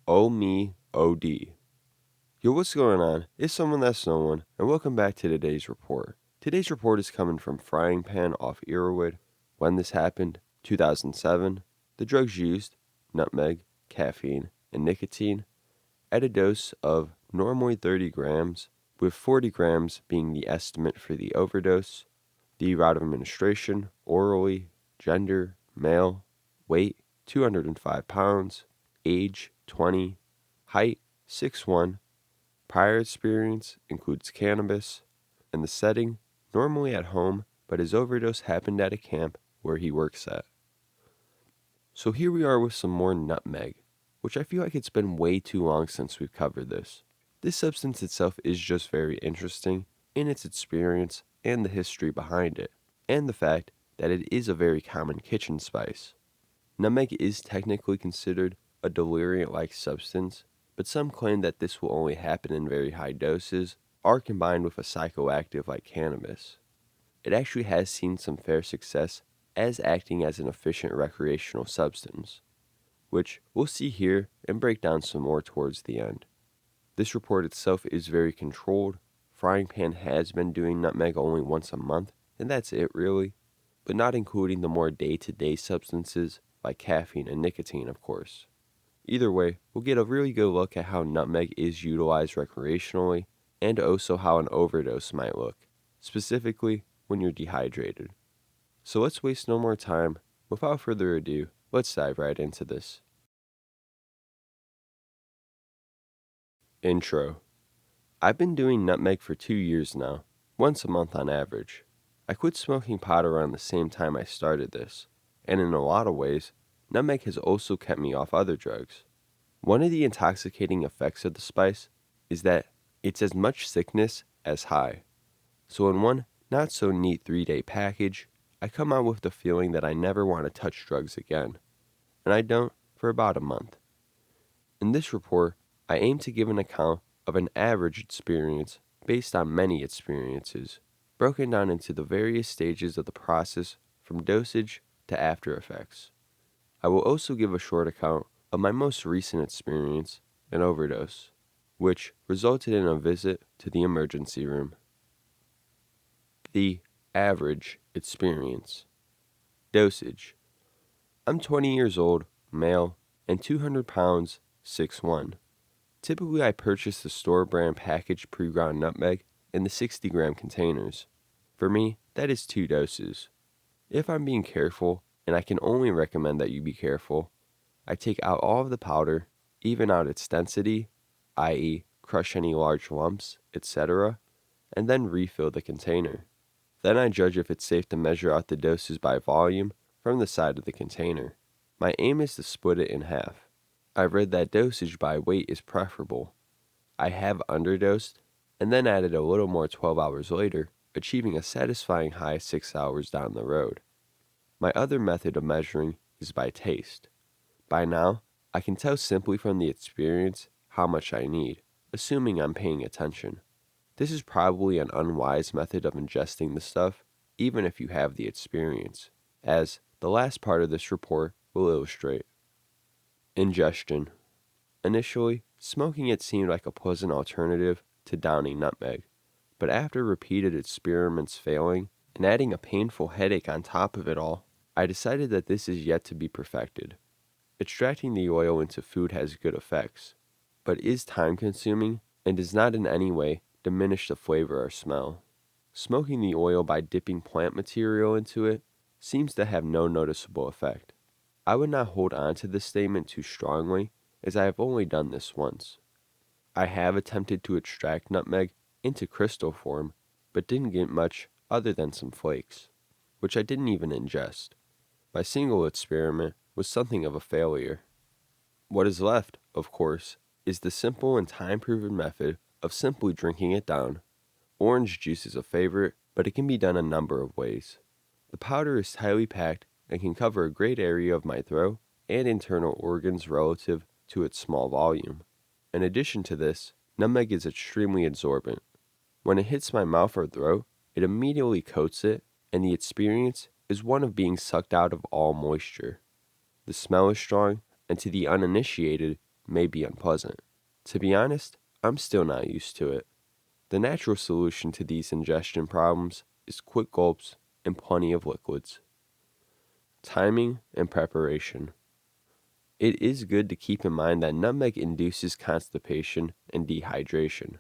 Oh me, OD. Yo, what's going on? It's someone that's no one, and welcome back to today's report. Today's report is coming from FryingPan off Earwood. When this happened, 2007. The drugs used, nutmeg, caffeine, and nicotine, at a dose of normally 30 grams, with 40 grams being the estimate for the overdose. The route of administration, orally, gender, male, weight, 205 pounds, age, 20, height, 6'1", prior experience includes cannabis, and the setting, normally at home, but his overdose happened at a camp where he works at. So here we are with some more nutmeg, which I feel like it's been way too long since we've covered this. This substance itself is just very interesting in its experience and the history behind it, and the fact that it is a very common kitchen spice. Nutmeg is technically considered a deliriant-like substance, but some claim that this will only happen in very high doses or combined with a psychoactive like cannabis. It actually has seen some fair success as acting as an efficient recreational substance, which we'll see here and break down some more towards the end. This report itself is very controlled. FryingPan has been doing nutmeg only once a month, and that's it really, but not including the more day-to-day substances like caffeine and nicotine, of course. Either way, we'll get a really good look at how nutmeg is utilized recreationally, and also how an overdose might look, specifically when you're dehydrated. So let's waste no more time. Without further ado, let's dive right into this. Intro. I've been doing nutmeg for 2 years now, once a month on average. I quit smoking pot around the same time I started this, and in a lot of ways, nutmeg has also kept me off other drugs. One of the intoxicating effects of the spice is that it's as much sickness as high. So in one not so neat 3-day package, I come out with the feeling that I never want to touch drugs again, and I don't for about a month. In this report, I aim to give an account of an average experience based on many experiences, broken down into the various stages of the process from dosage to after effects. I will also give a short account of my most recent experience, an overdose, which resulted in a visit to the emergency room. The average experience. Dosage. I'm 20 years old, male, and 200 pounds, 6'1". Typically I purchase the store brand packaged pre-ground nutmeg in the 60-gram containers. For me, that is 2 doses. If I'm being careful, and I can only recommend that you be careful, I take out all of the powder, even out its density, i.e. crush any large lumps, etc., and then refill the container. Then I judge if it's safe to measure out the doses by volume from the side of the container. My aim is to split it in half. I've read that dosage by weight is preferable. I have underdosed, and then added a little more 12 hours later, achieving a satisfying high 6 hours down the road. My other method of measuring is by taste. By now, I can tell simply from the experience how much I need, assuming I'm paying attention. This is probably an unwise method of ingesting the stuff, even if you have the experience, as the last part of this report will illustrate. Ingestion. Initially, smoking it seemed like a pleasant alternative to downing nutmeg, but after repeated experiments failing and adding a painful headache on top of it all, I decided that this is yet to be perfected. Extracting the oil into food has good effects, but is time-consuming and does not in any way diminish the flavor or smell. Smoking the oil by dipping plant material into it seems to have no noticeable effect. I would not hold on to this statement too strongly, as I have only done this once. I have attempted to extract nutmeg into crystal form, but didn't get much other than some flakes, which I didn't even ingest. My single experiment was something of a failure. What is left, of course, is the simple and time-proven method of simply drinking it down. Orange juice is a favorite, but it can be done a number of ways. The powder is tightly packed and can cover a great area of my throat and internal organs relative to its small volume. In addition to this, nutmeg is extremely absorbent. When it hits my mouth or throat, it immediately coats it, and the experience is one of being sucked out of all moisture. The smell is strong, and to the uninitiated, may be unpleasant. To be honest, I'm still not used to it. The natural solution to these ingestion problems is quick gulps and plenty of liquids. Timing and preparation. It is good to keep in mind that nutmeg induces constipation and dehydration.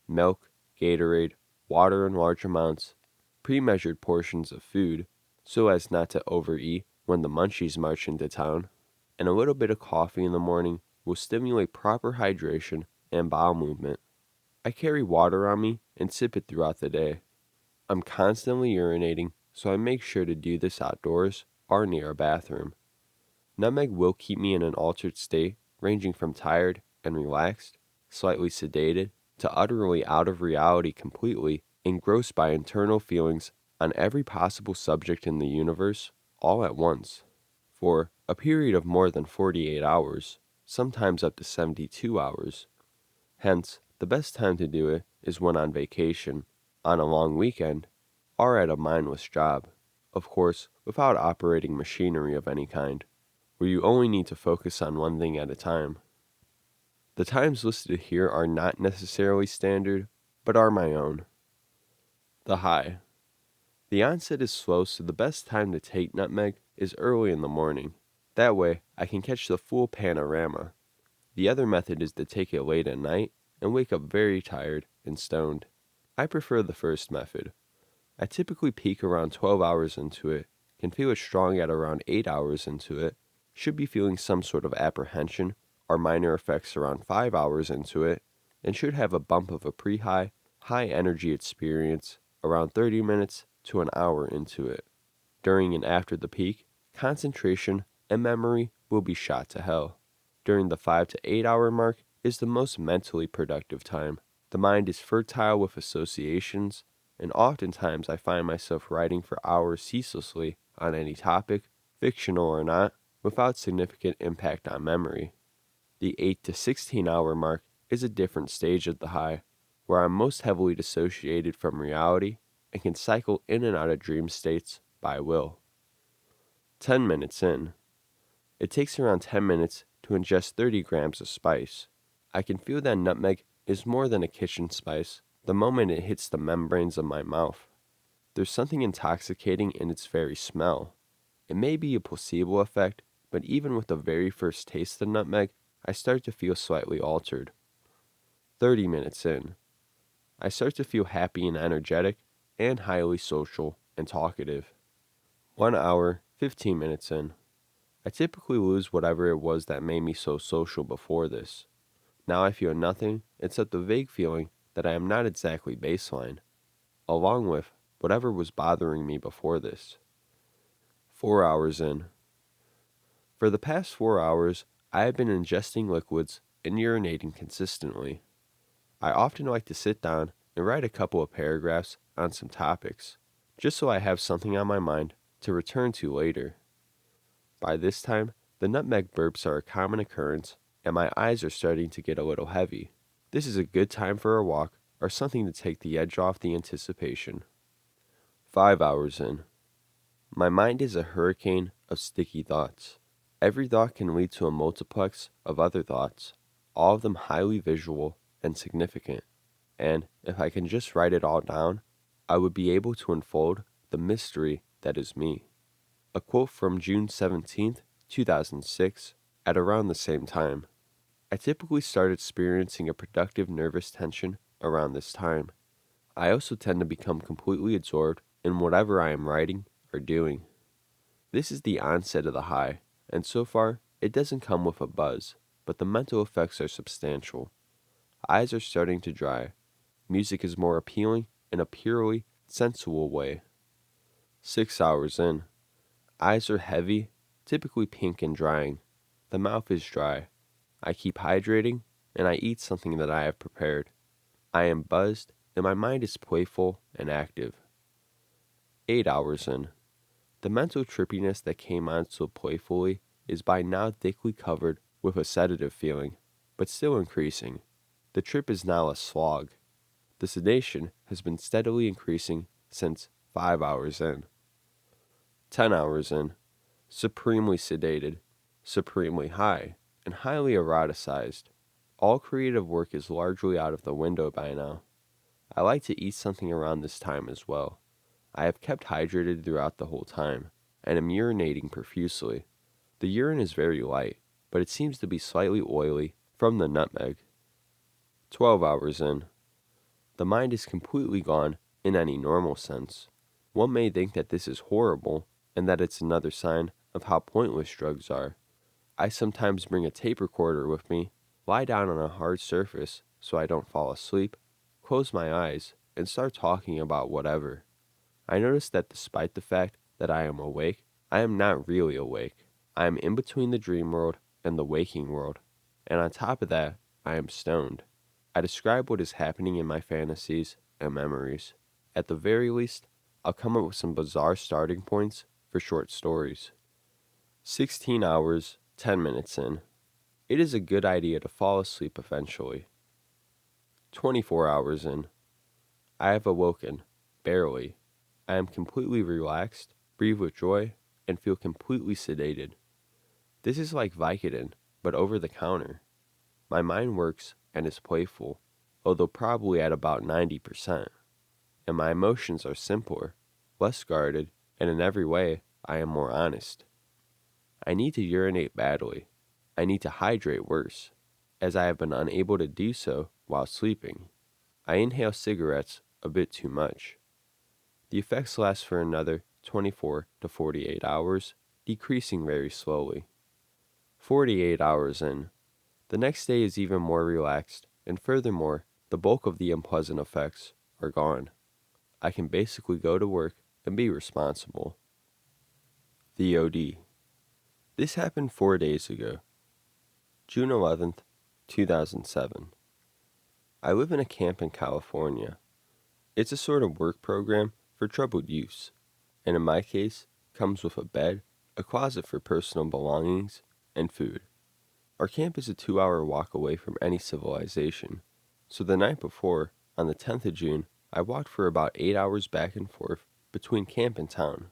Milk, Gatorade, water in large amounts, pre-measured portions of food so as not to overeat when the munchies march into town, and a little bit of coffee in the morning will stimulate proper hydration and bowel movement. I carry water on me and sip it throughout the day. I'm constantly urinating, so I make sure to do this outdoors or near a bathroom. Nutmeg will keep me in an altered state, ranging from tired and relaxed, slightly sedated, to utterly out of reality completely, engrossed by internal feelings on every possible subject in the universe, all at once, for a period of more than 48 hours, sometimes up to 72 hours. Hence, the best time to do it is when on vacation, on a long weekend, or at a mindless job, of course, without operating machinery of any kind, where you only need to focus on one thing at a time. The times listed here are not necessarily standard, but are my own. The high. The onset is slow, so the best time to take nutmeg is early in the morning. That way, I can catch the full panorama. The other method is to take it late at night and wake up very tired and stoned. I prefer the first method. I typically peak around 12 hours into it, can feel it strong at around 8 hours into it, should be feeling some sort of apprehension or minor effects around 5 hours into it, and should have a bump of a pre-high, high energy experience around 30 minutes to an hour into it. During and after the peak, concentration and memory will be shot to hell. During the 5 to 8 hour mark is the most mentally productive time. The mind is fertile with associations, and oftentimes I find myself writing for hours ceaselessly on any topic, fictional or not, without significant impact on memory. The 8 to 16 hour mark is a different stage of the high, where I'm most heavily dissociated from reality and can cycle in and out of dream states by will. 10 minutes in. It takes around 10 minutes to ingest 30 grams of spice. I can feel that nutmeg is more than a kitchen spice the moment it hits the membranes of my mouth. There's something intoxicating in its very smell. It may be a placebo effect, but even with the very first taste of nutmeg, I start to feel slightly altered. 30 minutes in. I start to feel happy and energetic, and highly social and talkative. 1 hour, 15 minutes in. I typically lose whatever it was that made me so social before this. Now I feel nothing except the vague feeling that I am not exactly baseline, along with whatever was bothering me before this. 4 hours in. For the past 4 hours, I have been ingesting liquids and urinating consistently. I often like to sit down and write a couple of paragraphs on some topics, just so I have something on my mind to return to later. By this time, the nutmeg burps are a common occurrence, and my eyes are starting to get a little heavy. This is a good time for a walk or something to take the edge off the anticipation. 5 hours in. My mind is a hurricane of sticky thoughts. Every thought can lead to a multiplex of other thoughts, all of them highly visual and significant, and if I can just write it all down, I would be able to unfold the mystery that is me. A quote from June 17th, 2006, at around the same time. I typically start experiencing a productive nervous tension around this time. I also tend to become completely absorbed in whatever I am writing or doing. This is the onset of the high, and so far, it doesn't come with a buzz, but the mental effects are substantial. Eyes are starting to dry. Music is more appealing in a purely sensual way. 6 hours in. Eyes are heavy, typically pink and drying. The mouth is dry. I keep hydrating, and I eat something that I have prepared. I am buzzed, and my mind is playful and active. 8 hours in. The mental trippiness that came on so playfully is by now thickly covered with a sedative feeling, but still increasing. The trip is now a slog. The sedation has been steadily increasing since 5 hours in. 10 hours in. Supremely sedated, supremely high, and highly eroticized. All creative work is largely out of the window by now. I like to eat something around this time as well. I have kept hydrated throughout the whole time, and am urinating profusely. The urine is very light, but it seems to be slightly oily from the nutmeg. 12 hours in. The mind is completely gone in any normal sense. One may think that this is horrible, and that it's another sign of how pointless drugs are. I sometimes bring a tape recorder with me, lie down on a hard surface so I don't fall asleep, close my eyes, and start talking about whatever. I notice that despite the fact that I am awake, I am not really awake. I am in between the dream world and the waking world, and on top of that, I am stoned. I describe what is happening in my fantasies and memories. At the very least, I'll come up with some bizarre starting points for short stories. 16 hours, 10 minutes in. It is a good idea to fall asleep eventually. 24 hours in. I have awoken, barely. I am completely relaxed, breathe with joy, and feel completely sedated. This is like Vicodin, but over the counter. My mind works and is playful, although probably at about 90%. And my emotions are simpler, less guarded, and in every way, I am more honest. I need to urinate badly. I need to hydrate worse, as I have been unable to do so while sleeping. I inhale cigarettes a bit too much. The effects last for another 24 to 48 hours, decreasing very slowly. 48 hours in. The next day is even more relaxed, and furthermore, the bulk of the unpleasant effects are gone. I can basically go to work and be responsible. The OD. This happened 4 days ago. June 11th, 2007. I live in a camp in California. It's a sort of work program for troubled youths, and in my case, comes with a bed, a closet for personal belongings, and food. Our camp is a 2-hour walk away from any civilization, so the night before, on the 10th of June, I walked for about 8 hours back and forth between camp and town.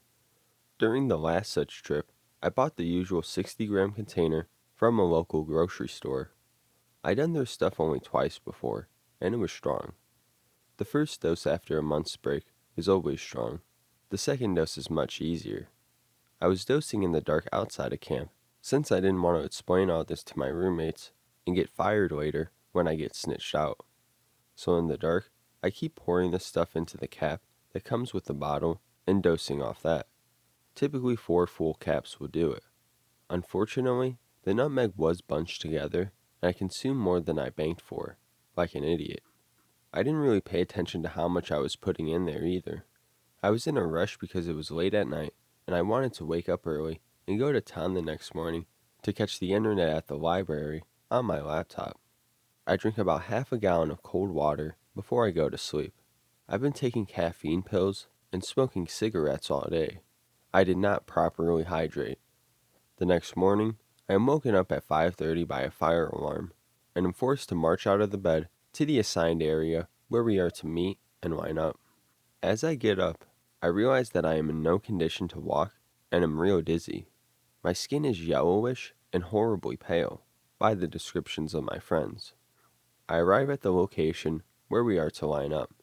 During the last such trip, I bought the usual 60-gram container from a local grocery store. I'd done their stuff only twice before, and it was strong. The first dose after a month's break is always strong. The second dose is much easier. I was dosing in the dark outside of camp, since I didn't want to explain all this to my roommates and get fired later when I get snitched out. So in the dark, I keep pouring the stuff into the cap that comes with the bottle and dosing off that. Typically 4 full caps will do it. Unfortunately, the nutmeg was bunched together, and I consumed more than I banked for, like an idiot. I didn't really pay attention to how much I was putting in there either. I was in a rush because it was late at night, and I wanted to wake up early and go to town the next morning to catch the internet at the library on my laptop. I drink about half a gallon of cold water before I go to sleep. I've been taking caffeine pills and smoking cigarettes all day. I did not properly hydrate. The next morning, I am woken up at 5:30 by a fire alarm, and am forced to march out of the bed to the assigned area where we are to meet and line up. As I get up, I realize that I am in no condition to walk and am real dizzy. My skin is yellowish and horribly pale, by the descriptions of my friends. I arrive at the location where we are to line up.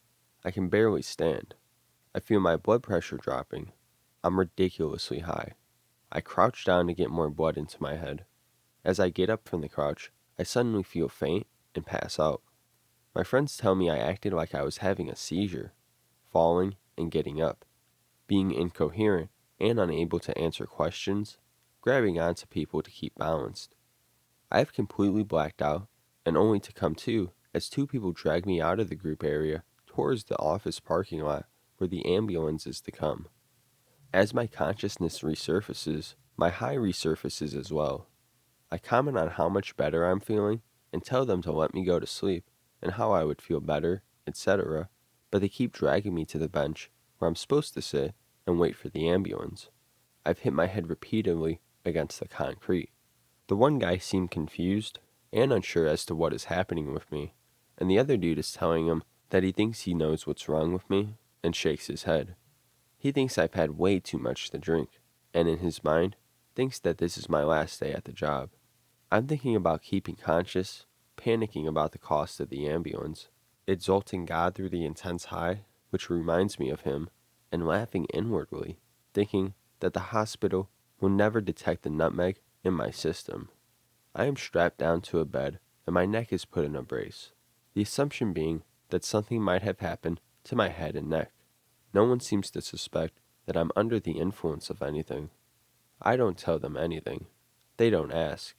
I can barely stand. I feel my blood pressure dropping. I'm ridiculously high. I crouch down to get more blood into my head. As I get up from the crouch, I suddenly feel faint and pass out. My friends tell me I acted like I was having a seizure, falling and getting up, being incoherent and unable to answer questions, grabbing onto people to keep balanced. I have completely blacked out, and only to come to as 2 people drag me out of the group area towards the office parking lot where the ambulance is to come. As my consciousness resurfaces, my high resurfaces as well. I comment on how much better I'm feeling and tell them to let me go to sleep and how I would feel better, etc., but they keep dragging me to the bench where I'm supposed to sit and wait for the ambulance. I've hit my head repeatedly against the concrete. The one guy seemed confused and unsure as to what is happening with me, and the other dude is telling him that he thinks he knows what's wrong with me and shakes his head. He thinks I've had way too much to drink, and in his mind, thinks that this is my last day at the job. I'm thinking about keeping conscious, panicking about the cost of the ambulance, exalting God through the intense high, which reminds me of Him, and laughing inwardly, thinking that the hospital will never detect the nutmeg in my system. I am strapped down to a bed, and my neck is put in a brace, the assumption being that something might have happened to my head and neck. No one seems to suspect that I'm under the influence of anything. I don't tell them anything. They don't ask.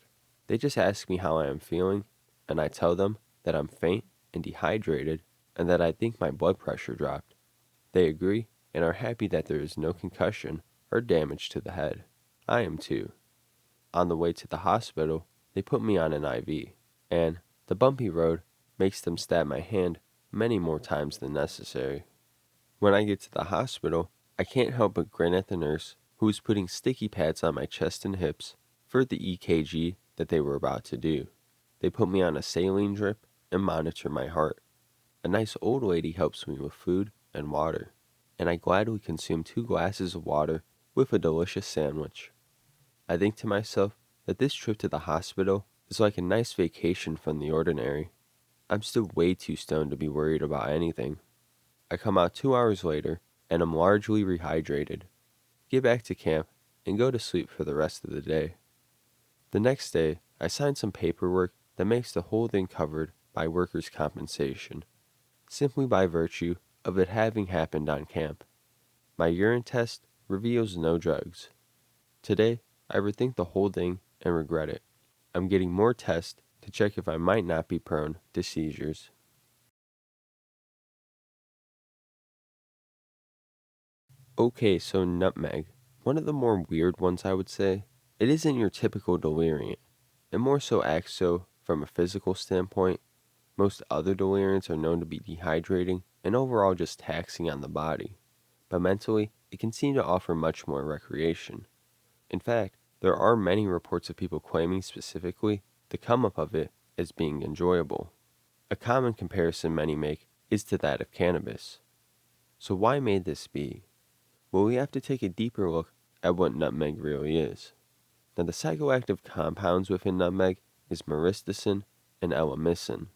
They just ask me how I am feeling, and I tell them that I'm faint and dehydrated and that I think my blood pressure dropped. They agree and are happy that there is no concussion or damage to the head. I am too. On the way to the hospital, they put me on an IV, and the bumpy road makes them stab my hand many more times than necessary. When I get to the hospital, I can't help but grin at the nurse who was putting sticky pads on my chest and hips for the EKG that they were about to do. They put me on a saline drip and monitor my heart. A nice old lady helps me with food and water, and I gladly consume 2 glasses of water with a delicious sandwich. I think to myself that this trip to the hospital is like a nice vacation from the ordinary. I'm still way too stoned to be worried about anything. I come out 2 hours later and am largely rehydrated, get back to camp, and go to sleep for the rest of the day. The next day, I sign some paperwork that makes the whole thing covered by workers' compensation, simply by virtue of it having happened on camp. My urine test reveals no drugs. Today, I rethink the whole thing and regret it. I'm getting more tests to check if I might not be prone to seizures. Okay, so nutmeg. One of the more weird ones, I would say. It isn't your typical deliriant. It more so acts so from a physical standpoint. Most other deliriants are known to be dehydrating and overall just taxing on the body. But mentally, it can seem to offer much more recreation. In fact, there are many reports of people claiming specifically the come up of it as being enjoyable. A common comparison many make is to that of cannabis. So why may this be? Well, we have to take a deeper look at what nutmeg really is. Now, the psychoactive compounds within nutmeg is myristicin and elemicin.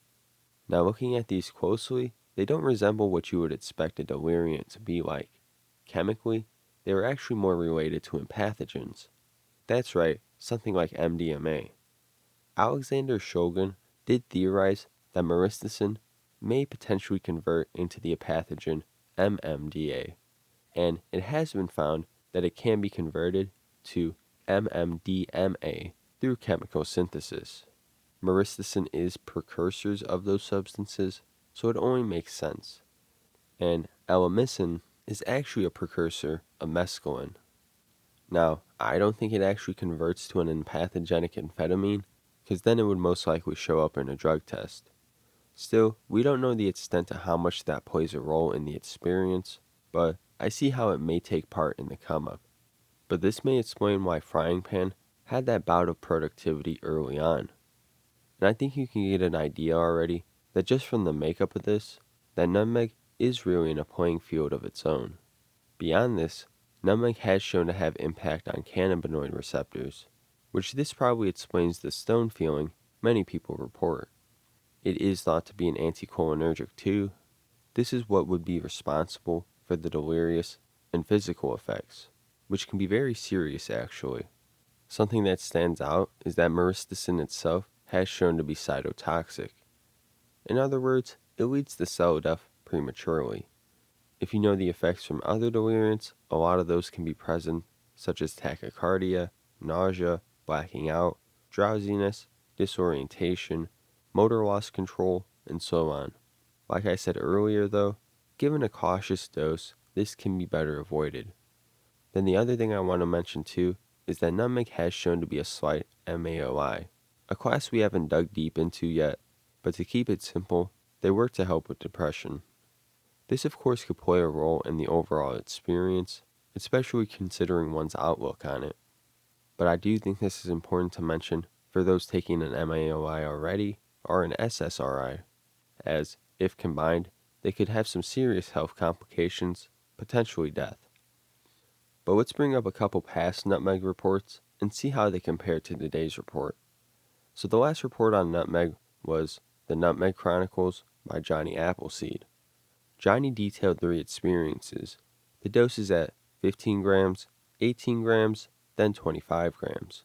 Now, looking at these closely, they don't resemble what you would expect a deliriant to be like. Chemically, they are actually more related to empathogens. That's right, something like MDMA. Alexander Shulgin did theorize that myristicin may potentially convert into the empathogen MMDA, and it has been found that it can be converted to MMDMA through chemical synthesis. Myristicin is precursors of those substances, so it only makes sense. And elemicin is actually a precursor of mescaline. Now, I don't think it actually converts to an empathogenic amphetamine, because then it would most likely show up in a drug test. Still, we don't know the extent to how much that plays a role in the experience, but I see how it may take part in the come up. But this may explain why FryingPan had that bout of productivity early on. And I think you can get an idea already that just from the makeup of this, that nutmeg is really in a playing field of its own. Beyond this, nutmeg has shown to have impact on cannabinoid receptors, which this probably explains the stone feeling many people report. It is thought to be an anticholinergic too. This is what would be responsible for the delirious and physical effects, which can be very serious actually. Something that stands out is that myristicin itself has shown to be cytotoxic. In other words, it leads to cell death prematurely. If you know the effects from other deliriants, a lot of those can be present, such as tachycardia, nausea, blacking out, drowsiness, disorientation, motor loss control, and so on. Like I said earlier though, given a cautious dose, this can be better avoided. Then the other thing I want to mention too is that nutmeg has shown to be a slight MAOI, a class we haven't dug deep into yet, but to keep it simple, they work to help with depression. This of course could play a role in the overall experience, especially considering one's outlook on it. But I do think this is important to mention for those taking an MAOI already or an SSRI, as, if combined, they could have some serious health complications, potentially death. But let's bring up a couple past nutmeg reports and see how they compare to today's report. So the last report on nutmeg was The Nutmeg Chronicles by Johnny Appleseed. Johnny detailed 3 experiences, the doses at 15 grams, 18 grams, then 25 grams.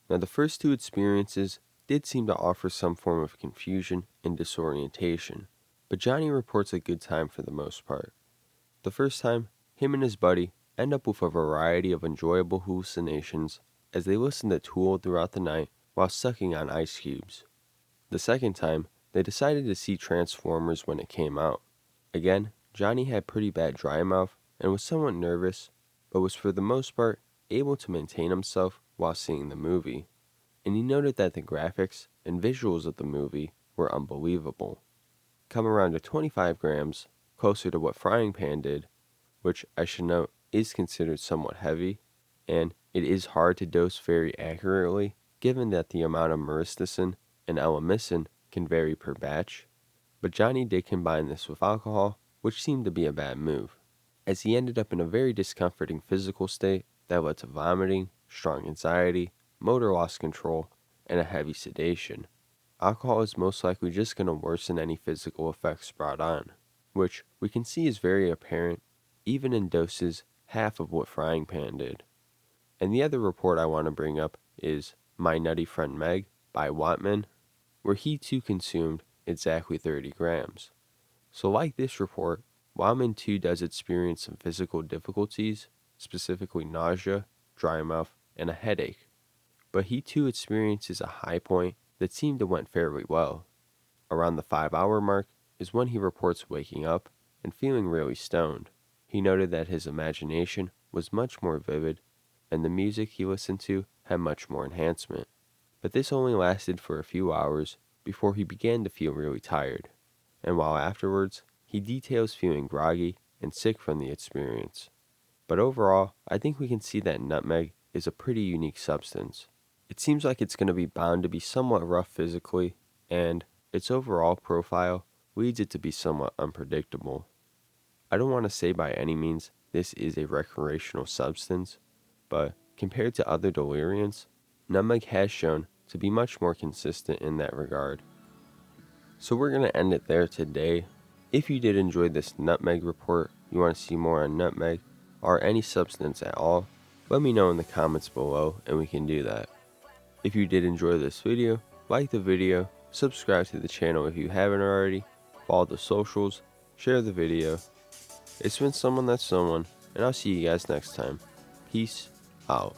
Now the first 2 experiences did seem to offer some form of confusion and disorientation, but Johnny reports a good time for the most part. The first time, him and his buddy end up with a variety of enjoyable hallucinations as they listen to Tool throughout the night while sucking on ice cubes. The second time, they decided to see Transformers when it came out. Again, Johnny had pretty bad dry mouth and was somewhat nervous, but was for the most part able to maintain himself while seeing the movie, and he noted that the graphics and visuals of the movie were unbelievable. Come around to 25 grams, closer to what FryingPan did, which I should note is considered somewhat heavy, and it is hard to dose very accurately given that the amount of myristicin and elemicin can vary per batch, but Johnny did combine this with alcohol, which seemed to be a bad move, as he ended up in a very discomforting physical state that led to vomiting, strong anxiety, motor loss control, and a heavy sedation. Alcohol is most likely just going to worsen any physical effects brought on, which we can see is very apparent even in doses half of what FryingPan did. And the other report I want to bring up is My Nutty Friend Meg by Watman, where he too consumed exactly 30 grams. So like this report, Watman too does experience some physical difficulties, specifically nausea, dry mouth, and a headache. But he too experiences a high point that seemed to went fairly well. Around the 5-hour mark is when he reports waking up and feeling really stoned. He noted that his imagination was much more vivid, and the music he listened to had much more enhancement. But this only lasted for a few hours before he began to feel really tired, and while afterwards, he details feeling groggy and sick from the experience. But overall, I think we can see that nutmeg is a pretty unique substance. It seems like it's going to be bound to be somewhat rough physically, and its overall profile leads it to be somewhat unpredictable. I don't want to say by any means this is a recreational substance, but compared to other deliriants, nutmeg has shown to be much more consistent in that regard. So we're going to end it there today. If you did enjoy this nutmeg report, you want to see more on nutmeg, or any substance at all, let me know in the comments below and we can do that. If you did enjoy this video, like the video, subscribe to the channel if you haven't already, follow the socials, share the video. It's been Someone That's Someone, and I'll see you guys next time. Peace out.